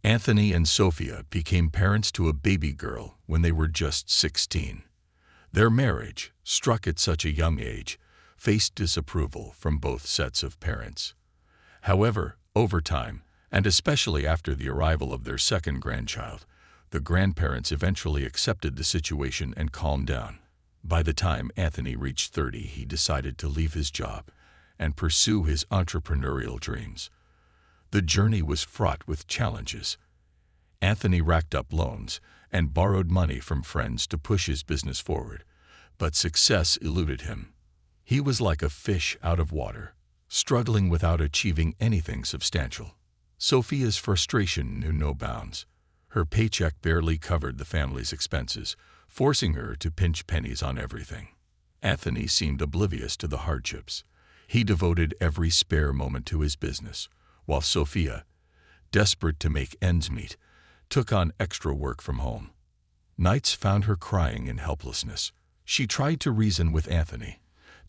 Anthony and Sophia became parents to a baby girl when they were just 16. Their marriage, struck at such a young age, faced disapproval from both sets of parents. However, over time, and especially after the arrival of their second grandchild, the grandparents eventually accepted the situation and calmed down. By the time Anthony reached 30, he decided to leave his job and pursue his entrepreneurial dreams. The journey was fraught with challenges. Anthony racked up loans and borrowed money from friends to push his business forward, but success eluded him. He was like a fish out of water, struggling without achieving anything substantial. Sophia's frustration knew no bounds. Her paycheck barely covered the family's expenses, forcing her to pinch pennies on everything. Anthony seemed oblivious to the hardships. He devoted every spare moment to his business, while Sophia, desperate to make ends meet, took on extra work from home. Nights found her crying in helplessness. She tried to reason with Anthony,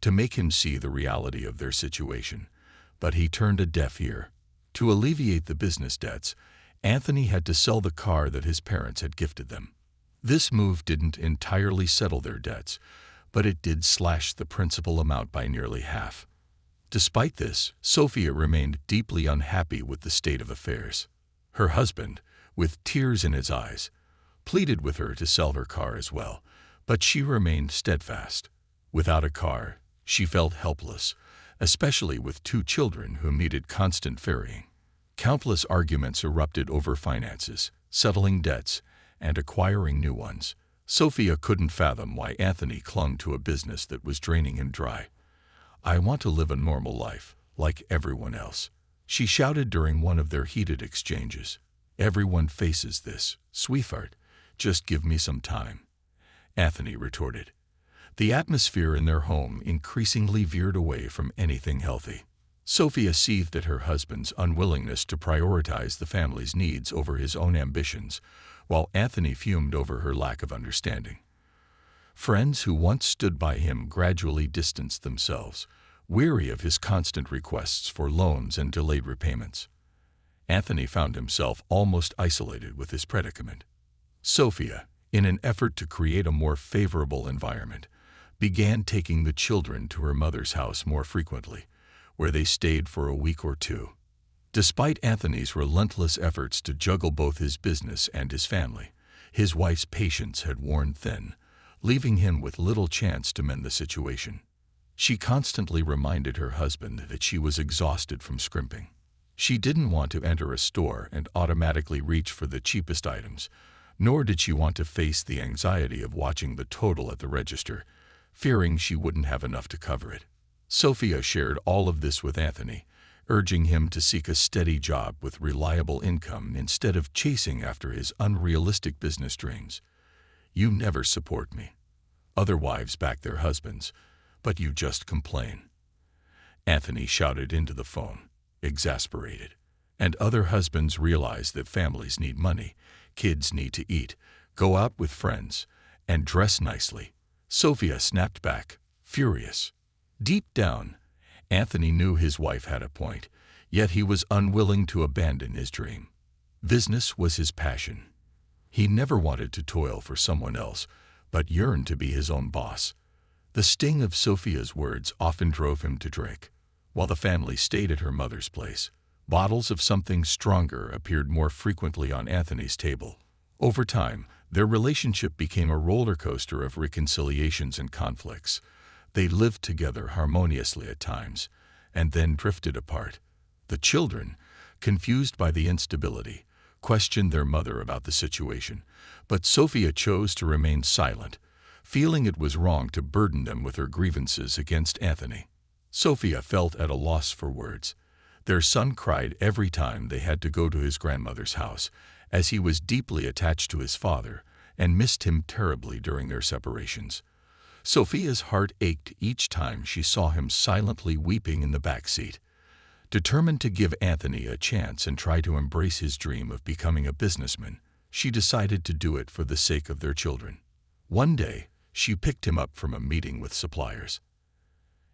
to make him see the reality of their situation, but he turned a deaf ear. To alleviate the business debts, Anthony had to sell the car that his parents had gifted them. This move didn't entirely settle their debts, but it did slash the principal amount by nearly half. Despite this, Sophia remained deeply unhappy with the state of affairs. Her husband, with tears in his eyes, pleaded with her to sell her car as well, but she remained steadfast. Without a car, she felt helpless, especially with two children who needed constant ferrying. Countless arguments erupted over finances, settling debts, and acquiring new ones. Sophia couldn't fathom why Anthony clung to a business that was draining him dry. "I want to live a normal life, like everyone else," she shouted during one of their heated exchanges. "Everyone faces this, sweetheart. Just give me some time," Anthony retorted. The atmosphere in their home increasingly veered away from anything healthy. Sophia seethed at her husband's unwillingness to prioritize the family's needs over his own ambitions, while Anthony fumed over her lack of understanding. Friends who once stood by him gradually distanced themselves, weary of his constant requests for loans and delayed repayments. Anthony found himself almost isolated with his predicament. Sophia, in an effort to create a more favorable environment, began taking the children to her mother's house more frequently, where they stayed for a week or two. Despite Anthony's relentless efforts to juggle both his business and his family, his wife's patience had worn thin, leaving him with little chance to mend the situation. She constantly reminded her husband that she was exhausted from scrimping. She didn't want to enter a store and automatically reach for the cheapest items, nor did she want to face the anxiety of watching the total at the register, fearing she wouldn't have enough to cover it. Sophia shared all of this with Anthony, urging him to seek a steady job with reliable income instead of chasing after his unrealistic business dreams. "You never support me. Other wives back their husbands, but you just complain," Anthony shouted into the phone, exasperated. And other husbands realize that families need money, kids need to eat, go out with friends, and dress nicely. Sophia snapped back, furious. Deep down, Anthony knew his wife had a point, yet he was unwilling to abandon his dream. Business was his passion. He never wanted to toil for someone else, but yearned to be his own boss. The sting of Sophia's words often drove him to drink. While the family stayed at her mother's place, bottles of something stronger appeared more frequently on Anthony's table. Over time, their relationship became a roller coaster of reconciliations and conflicts. They lived together harmoniously at times, and then drifted apart. The children, confused by the instability, questioned their mother about the situation, but Sophia chose to remain silent, feeling it was wrong to burden them with her grievances against Anthony. Sophia felt at a loss for words. Their son cried every time they had to go to his grandmother's house, as he was deeply attached to his father and missed him terribly during their separations. Sophia's heart ached each time she saw him silently weeping in the back seat. Determined to give Anthony a chance and try to embrace his dream of becoming a businessman, she decided to do it for the sake of their children. One day, she picked him up from a meeting with suppliers.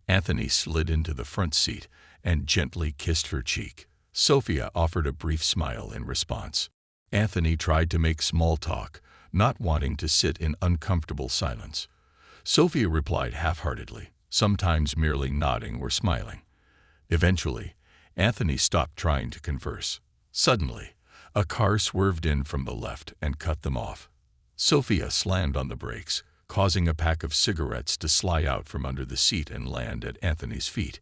Anthony slid into the front seat and gently kissed her cheek. Sophia offered a brief smile in response. Anthony tried to make small talk, not wanting to sit in uncomfortable silence. Sophia replied half-heartedly, sometimes merely nodding or smiling. Eventually, Anthony stopped trying to converse. Suddenly, a car swerved in from the left and cut them off. Sophia slammed on the brakes, causing a pack of cigarettes to slide out from under the seat and land at Anthony's feet.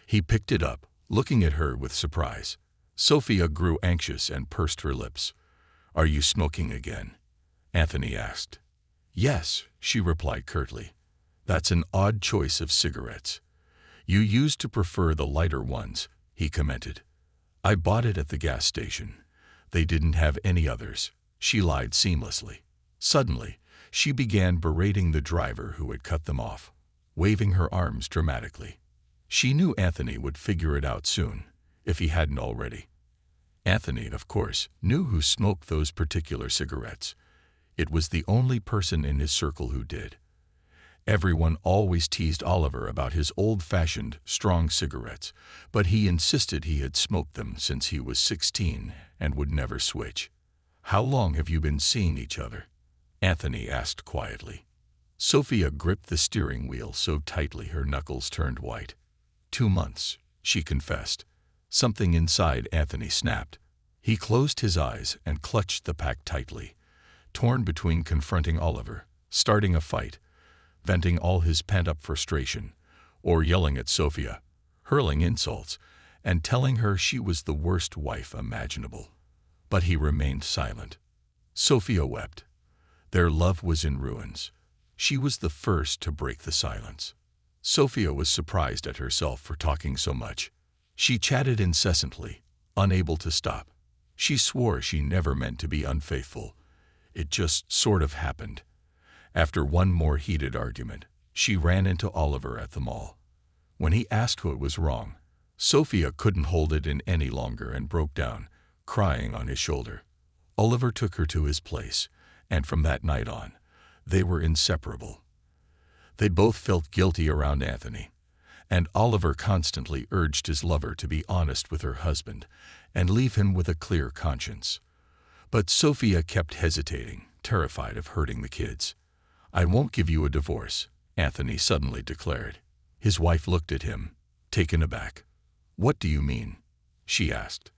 He picked it up, looking at her with surprise. Sophia grew anxious and pursed her lips. "Are you smoking again?" Anthony asked. "Yes," she replied curtly. "That's an odd choice of cigarettes." "You used to prefer the lighter ones," he commented. "I bought it at the gas station. They didn't have any others." She lied seamlessly. Suddenly, she began berating the driver who had cut them off, waving her arms dramatically. She knew Anthony would figure it out soon, if he hadn't already. Anthony, of course, knew who smoked those particular cigarettes. It was the only person in his circle who did. Everyone always teased Oliver about his old-fashioned, strong cigarettes, but he insisted he had smoked them since he was 16 and would never switch. "How long have you been seeing each other?" Anthony asked quietly. Sophia gripped the steering wheel so tightly her knuckles turned white. 2 months, she confessed. Something inside Anthony snapped. He closed his eyes and clutched the pack tightly, torn between confronting Oliver, starting a fight, venting all his pent-up frustration, or yelling at Sophia, hurling insults, and telling her she was the worst wife imaginable. But he remained silent. Sophia wept. Their love was in ruins. She was the first to break the silence. Sophia was surprised at herself for talking so much. She chatted incessantly, unable to stop. She swore she never meant to be unfaithful. It just sort of happened. After one more heated argument, she ran into Oliver at the mall. When he asked what was wrong, Sophia couldn't hold it in any longer and broke down, crying on his shoulder. Oliver took her to his place, and from that night on, they were inseparable. They both felt guilty around Anthony, and Oliver constantly urged his lover to be honest with her husband and leave him with a clear conscience. But Sophia kept hesitating, terrified of hurting the kids. "I won't give you a divorce," Anthony suddenly declared. His wife looked at him, taken aback. "What do you mean?" she asked.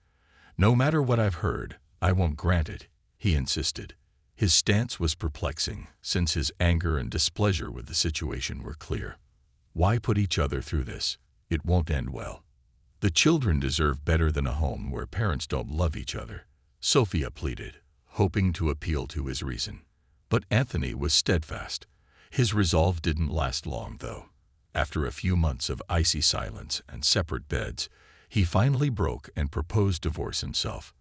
"No matter what I've heard, I won't grant it," he insisted. His stance was perplexing, since his anger and displeasure with the situation were clear. Why put each other through this? It won't end well. The children deserve better than a home where parents don't love each other, Sophia pleaded, hoping to appeal to his reason. But Anthony was steadfast. His resolve didn't last long, though. After a few months of icy silence and separate beds, he finally broke and proposed divorce himself.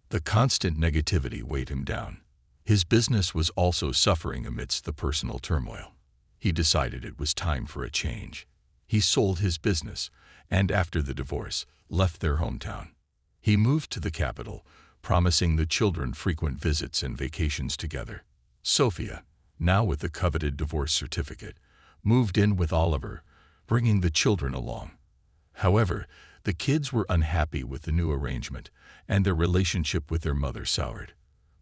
The constant negativity weighed him down. His business was also suffering amidst the personal turmoil. He decided it was time for a change. He sold his business, and after the divorce, left their hometown. He moved to the capital, promising the children frequent visits and vacations together. Sophia, now with the coveted divorce certificate, moved in with Oliver, bringing the children along. However, the kids were unhappy with the new arrangement, and their relationship with their mother soured.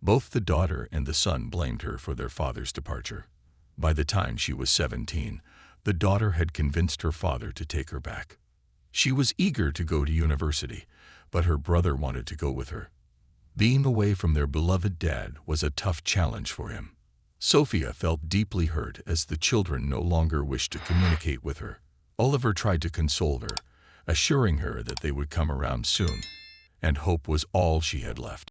Both the daughter and the son blamed her for their father's departure. By the time she was 17, the daughter had convinced her father to take her back. She was eager to go to university, but her brother wanted to go with her. Being away from their beloved dad was a tough challenge for him. Sophia felt deeply hurt as the children no longer wished to communicate with her. Oliver tried to console her, assuring her that they would come around soon, and hope was all she had left.